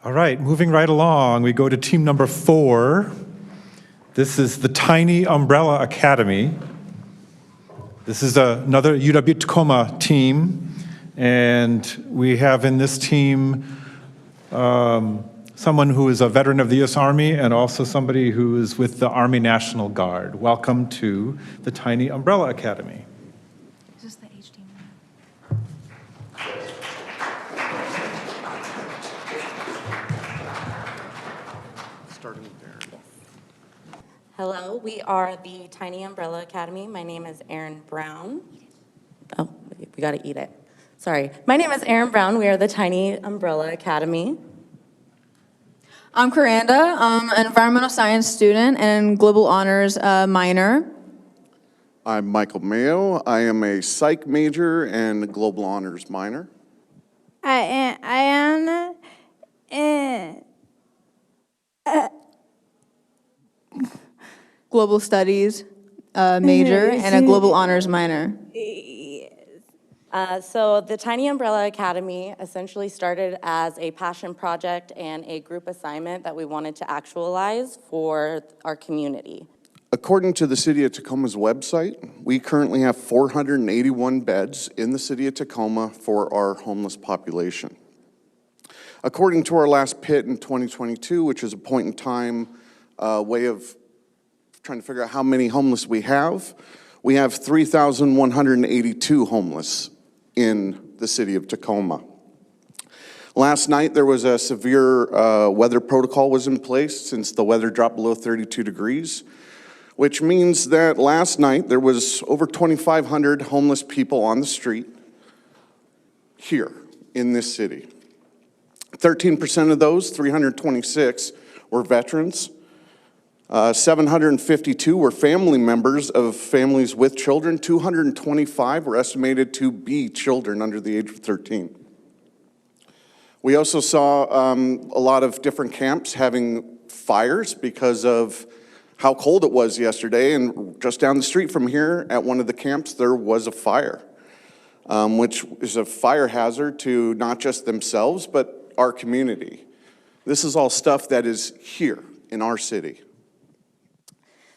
All right, moving right along, we go to team number 4. This is the Tiny Umbrella Academy. This is another UW-Tacoma team, and we have in this team someone who is a veteran of the U.S. Army and also somebody who is with the Army National Guard. Welcome to the Tiny Umbrella Academy. Is this the H team? Starting there. Hello, we are the Tiny Umbrella Academy. My name is Erin Brown. Oh, we gotta eat it. Sorry. My name is Erin Brown. We are the Tiny Umbrella Academy. I'm Coranda. I'm an environmental science student and global honors minor. I'm Michael Mayo. I am a psych major and global honors minor. I am Global studies major and a global honors minor. So the Tiny Umbrella Academy essentially started as a passion project and a group assignment that we wanted to actualize for our community. According to the City of Tacoma's website, we currently have 481 beds in the City of Tacoma for our homeless population. According to our last PIT in 2022, which is a point in time way of trying to figure out how many homeless we have 3,182 homeless in the City of Tacoma. Last night, there was a severe weather protocol was in place since the weather dropped below 32 degrees, which means that last night there was over 2,500 homeless people on the street here in this city. 13% of those, 326, were veterans. 752 were family members of families with children. 225 were estimated to be children under the age of 13. We also saw a lot of different camps having fires because of how cold it was yesterday, and just down the street from here at one of the camps there was a fire, which is a fire hazard to not just themselves but our community. This is all stuff that is here in our city.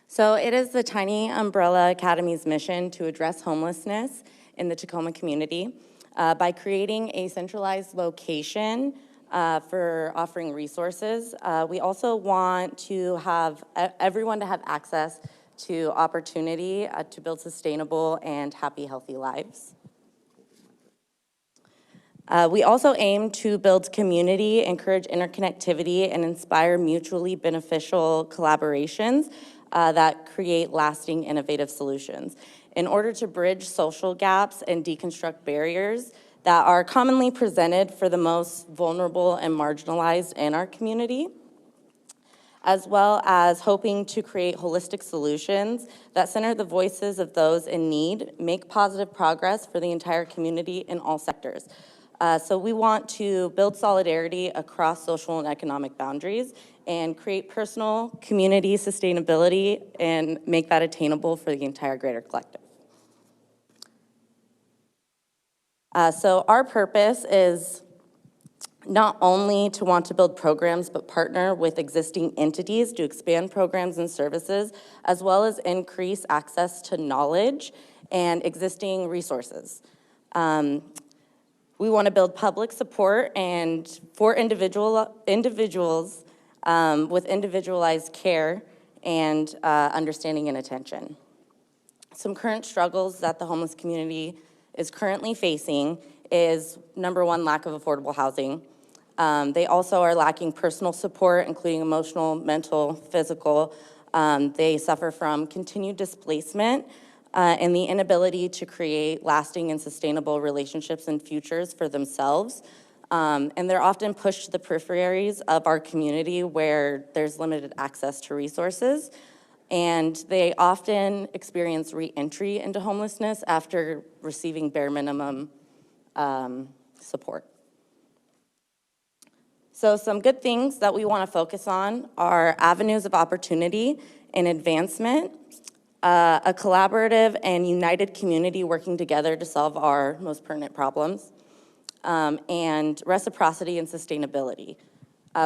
So it is the Tiny Umbrella Academy's mission to address homelessness in the Tacoma community by creating a centralized location for offering resources. We also want to have everyone to have access to opportunity to build sustainable and happy, healthy lives. We also aim to build community, encourage interconnectivity, and inspire mutually beneficial collaborations that create lasting, innovative solutions in order to bridge social gaps and deconstruct barriers that are commonly presented for the most vulnerable and marginalized in our community, as well as hoping to create holistic solutions that center the voices of those in need, make positive progress for the entire community in all sectors. So we want to build solidarity across social and economic boundaries and create personal community sustainability and make that attainable for the entire greater collective. So our purpose is not only to want to build programs, but partner with existing entities to expand programs and services, as well as increase access to knowledge and existing resources. We want to build public support and for individuals with individualized care and understanding and attention. Some current struggles that the homeless community is currently facing is, number one, lack of affordable housing. They also are lacking personal support, including emotional, mental, physical. They suffer from continued displacement and the inability to create lasting and sustainable relationships and futures for themselves. And they're often pushed to the peripheries of our community where there's limited access to resources. And they often experience re-entry into homelessness after receiving bare minimum support. So some good things that we want to focus on are avenues of opportunity and advancement, a collaborative and united community working together to solve our most pertinent problems, and reciprocity and sustainability.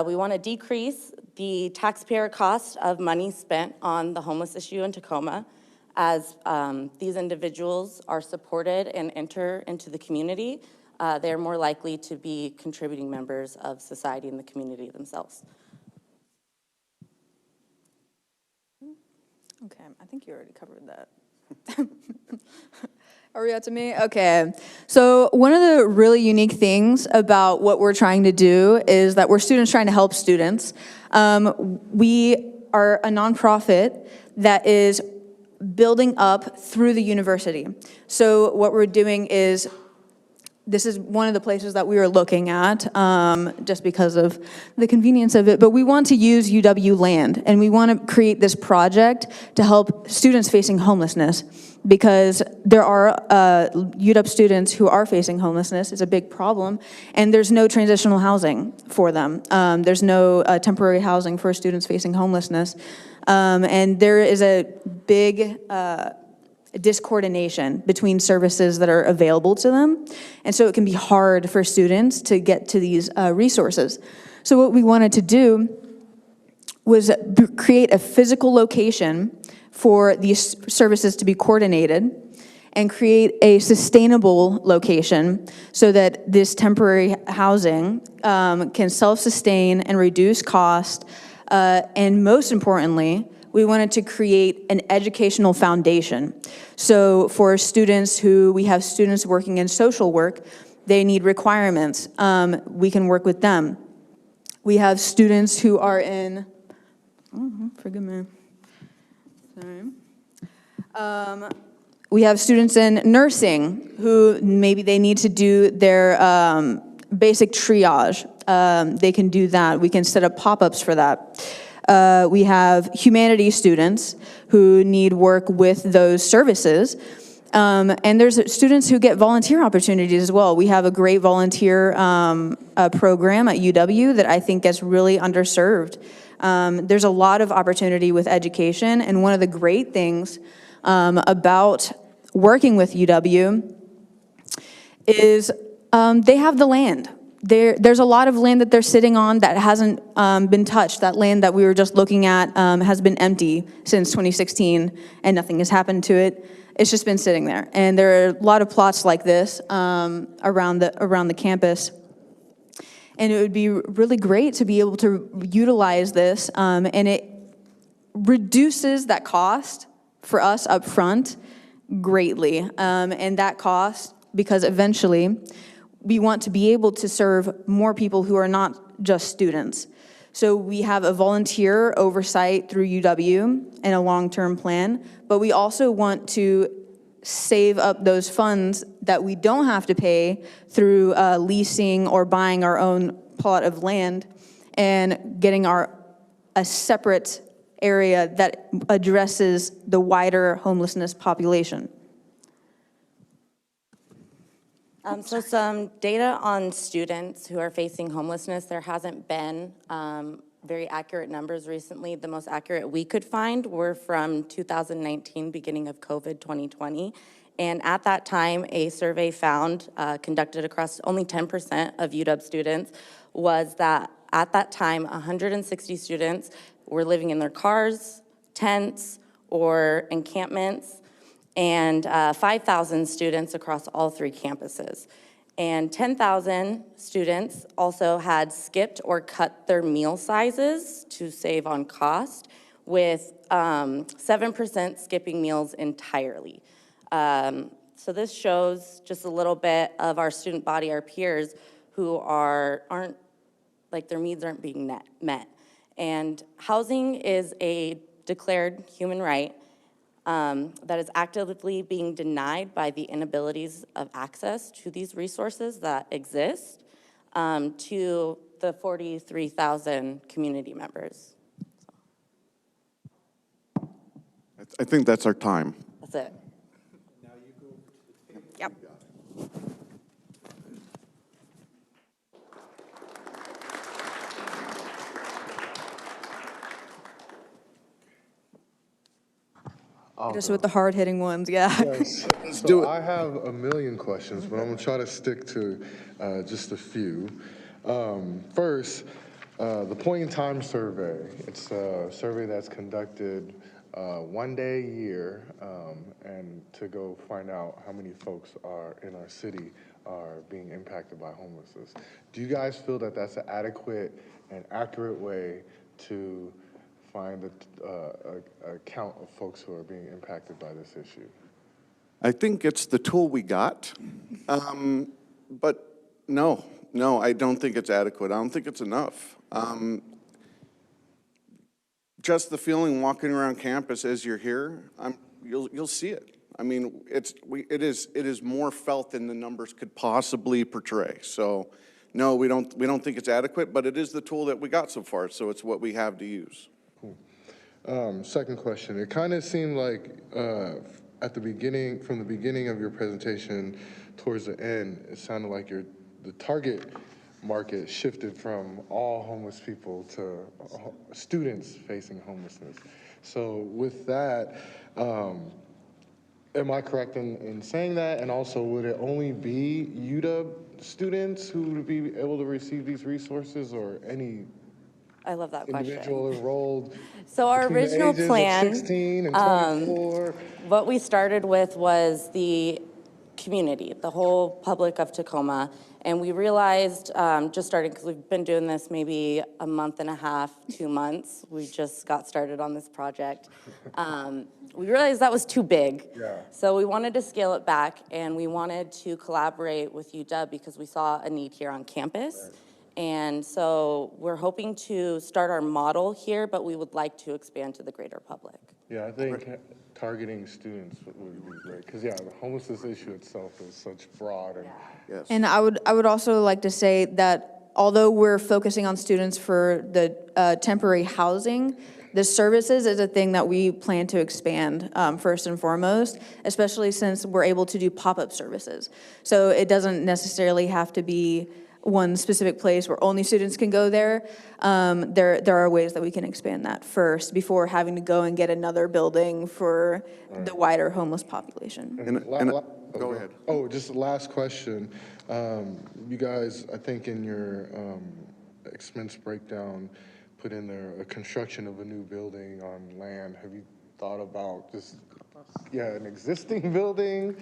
We want to decrease the taxpayer cost of money spent on the homeless issue in Tacoma. As these individuals are supported and enter into the community, they're more likely to be contributing members of society and the community themselves. Okay, I think you already covered that. Are we up to me? Okay. So one of the really unique things about what we're trying to do is that we're students trying to help students. We are a nonprofit that is building up through the university. So what we're doing is, this is one of the places that we were looking at, just because of the convenience of it. But we want to use UW land, and we want to create this project to help students facing homelessness, because there are UW students who are facing homelessness. It's a big problem, and there's no transitional housing for them. There's no temporary housing for students facing homelessness. And there is a big discoordination between services that are available to them. And so it can be hard for students to get to these resources. So what we wanted to do was create a physical location for these services to be coordinated and create a sustainable location so that this temporary housing can self-sustain and reduce cost. And most importantly, we wanted to create an educational foundation. So for students we have students working in social work, they need requirements. We can work with them. We have students who are in, forgive me, sorry. We have students in nursing who maybe they need to do their basic triage. They can do that. We can set up pop-ups for that. We have humanities students who need work with those services. And there's students who get volunteer opportunities as well. We have a great volunteer program at UW that I think gets really underserved. There's a lot of opportunity with education, and one of the great things about working with UW is they have the land. There's a lot of land that they're sitting on that hasn't been touched. That land that we were just looking at has been empty since 2016, and nothing has happened to it. It's just been sitting there. And there are a lot of plots like this around the campus. And it would be really great to be able to utilize this, and it reduces that cost for us up front greatly. And that cost, because eventually we want to be able to serve more people who are not just students. So we have a volunteer oversight through UW and a long-term plan, but we also want to save up those funds that we don't have to pay through leasing or buying our own plot of land and getting a separate area that addresses the wider homelessness population. So some data on students who are facing homelessness. There hasn't been very accurate numbers recently. The most accurate we could find were from 2019, beginning of COVID 2020. And at that time, a survey found, conducted across only 10% of UW students, was that at that time, 160 students were living in their cars, tents, or encampments, and 5,000 students across all three campuses. And 10,000 students also had skipped or cut their meal sizes to save on cost, with 7% skipping meals entirely. So this shows just a little bit of our student body, our peers, who aren't, like, their needs aren't being met. And housing is a declared human right that is actively being denied by the inabilities of access to these resources that exist to the 43,000 community members. I think that's our time. That's it. Yep. Just with the hard-hitting ones, yeah. Yes. So I have a million questions, but I'm gonna try to stick to just a few. First, The point in time survey, it's a survey that's conducted 1 day a year, and to go find out how many folks are in our city are being impacted by homelessness. Do you guys feel that that's an adequate and accurate way to find a count of folks who are being impacted by this issue? I think it's the tool we got, but no, I don't think it's adequate. I don't think it's enough. Just the feeling walking around campus as you're here, you'll see it. I mean, it is more felt than the numbers could possibly portray. So, no, we don't think it's adequate, but it is the tool that we got so far. So it's what we have to use. Cool. Second question. It kind of seemed like at the beginning, from the beginning of your presentation towards the end, it sounded like the target market shifted from all homeless people to students facing homelessness. So with that, am I correct in saying that? And also, would it only be UW students who would be able to receive these resources, or any I love that question. individual enrolled? So our between the original ages of plan, 16 and 24? what we started with was the community, the whole public of Tacoma. And we realized, just starting, because we've been doing this maybe a month and a half, 2 months. We just got started on this project. We realized that was too big. Yeah. So we wanted to scale it back, and we wanted to collaborate with UW because we saw a need here on campus. Right. And so we're hoping to start our model here, but we would like to expand to the greater public. Yeah, I think targeting students would be great, because the homelessness issue itself is such broad. And Yes. And I would also like to say that although we're focusing on students for the temporary housing, the services is a thing that we plan to expand first and foremost, especially since we're able to do pop-up services. So it doesn't necessarily have to be one specific place where only students can go there. There are ways that we can expand that first before having to go and get another building for the wider homeless population. Go ahead. Oh, just the last question. You guys, I think in your expense breakdown, put in there a construction of a new building on land. Have you thought about just, an existing building,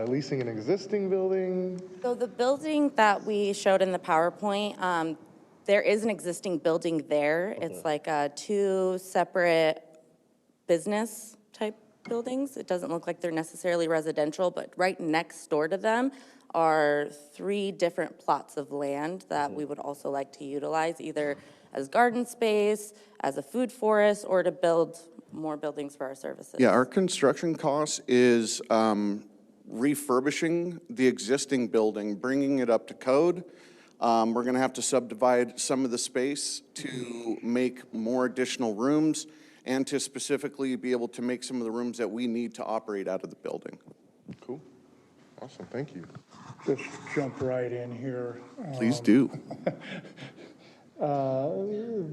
leasing an existing building? So the building that we showed in the PowerPoint, there is an existing building there. Okay. It's like 2 separate business type buildings. It doesn't look like they're necessarily residential, but right next door to them are 3 different plots of land that we would also like to utilize, either as garden space, as a food forest, or to build more buildings for our services. Yeah, our construction cost is refurbishing the existing building, bringing it up to code. We're going to have to subdivide some of the space to make more additional rooms and to specifically be able to make some of the rooms that we need to operate out of the building. Cool. Awesome. Thank you. Just jump right in here. Please do.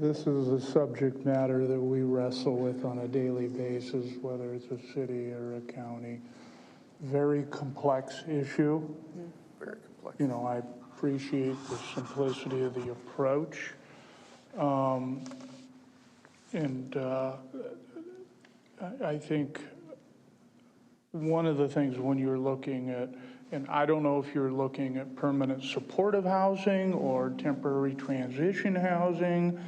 This is a subject matter that we wrestle with on a daily basis, whether it's a city or a county. Very complex issue. Very complex. You know, I appreciate the simplicity of the approach. I think one of the things when you're looking at, and I don't know if you're looking at permanent supportive housing or temporary transition housing,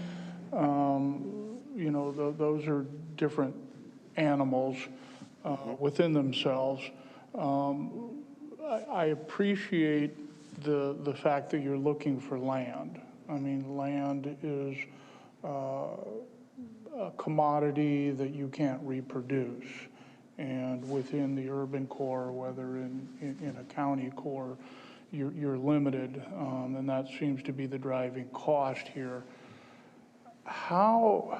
those are different animals within themselves. I appreciate the fact that you're looking for land. I mean, land is a commodity that you can't reproduce. And within the urban core, whether in a county core, you're limited, and that seems to be the driving cost here. How,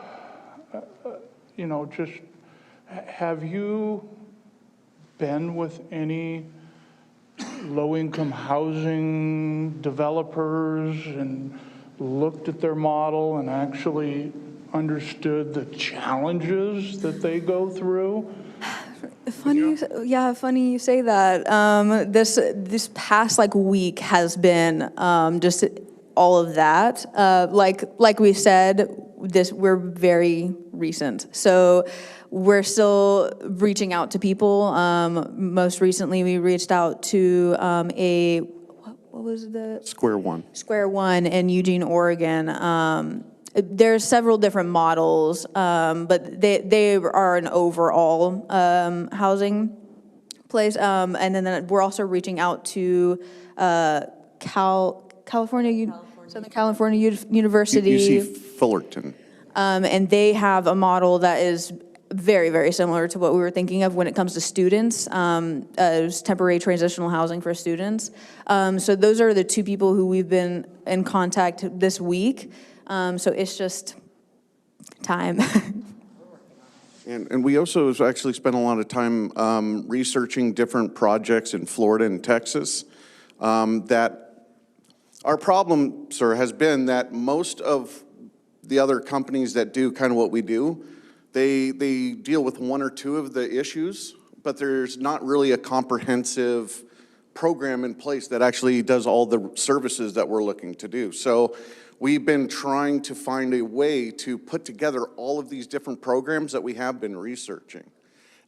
just have you been with any low-income housing developers and looked at their model and actually understood the challenges that they go through? Funny you say that. This past week has been just all of that. Like we said, we're very recent. So we're still reaching out to people. Most recently, we reached out to what was the? Square One. Square One in Eugene, Oregon. There's several different models, but they are an overall housing place. And then we're also reaching out to Southern California University. UC Fullerton. And they have a model that is very, very similar to what we were thinking of when it comes to students. It was temporary transitional housing for students. So those are the two people who we've been in contact this week. So it's just time. And we also have actually spent a lot of time researching different projects in Florida and Texas. That our problem, sir, has been that most of the other companies that do kind of what we do, they deal with one or two of the issues, but there's not really a comprehensive program in place that actually does all the services that we're looking to do. So we've been trying to find a way to put together all of these different programs that we have been researching.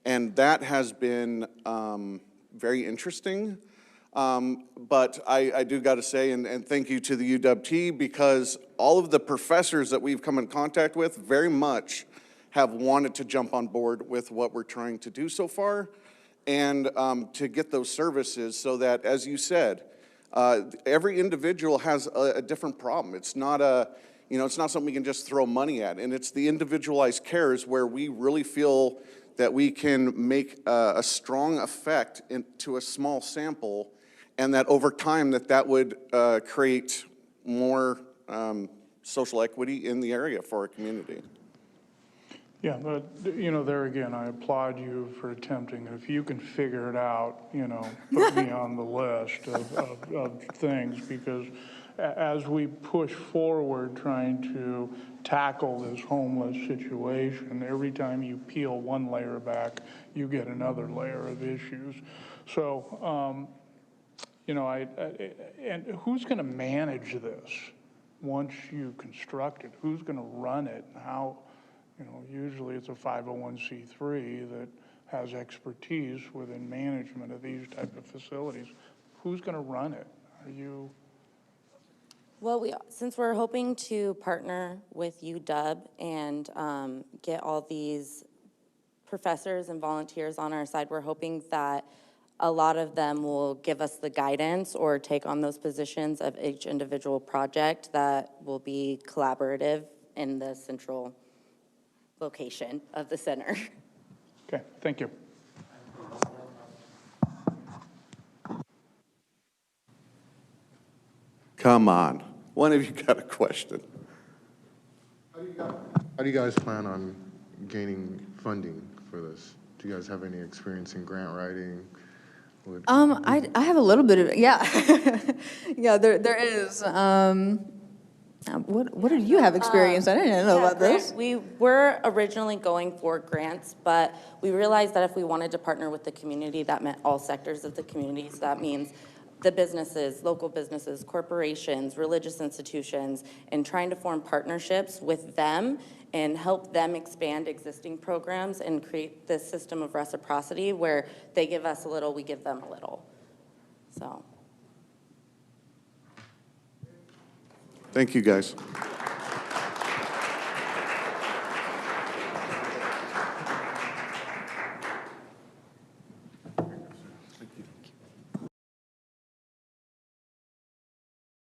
And that has been very interesting. But I do got to say, and thank you to the UW-T, because all of the professors that we've come in contact with very much have wanted to jump on board with what we're trying to do so far, and to get those services so that, as you said, every individual has a different problem. It's not it's not something we can just throw money at, and it's the individualized care is where we really feel that we can make a strong effect into a small sample, and that over time that would create more social equity in the area for our community. Yeah, but, there again, I applaud you for attempting. If you can figure it out, put me on the list of things, because as we push forward trying to tackle this homeless situation, every time you peel one layer back, you get another layer of issues. So, and who's going to manage this once you construct it? Who's going to run it? How? Usually it's a 501c3 that has expertise within management of these type of facilities. Who's going to run it? Are you? Well, since we're hoping to partner with UW and get all these professors and volunteers on our side, we're hoping that a lot of them will give us the guidance or take on those positions of each individual project that will be collaborative in the central location of the center. Okay, thank you. Come on, one of you got a question. How do you guys plan on gaining funding for this? Do you guys have any experience in grant writing? I have a little bit of, yeah. Yeah, there is. What do you have experience? I didn't know about this. We were originally going for grants, but we realized that if we wanted to partner with the community, that meant all sectors of the community. So that means the businesses, local businesses, corporations, religious institutions, and trying to form partnerships with them and help them expand existing programs and create this system of reciprocity where they give us a little, we give them a little. So. Thank you, guys.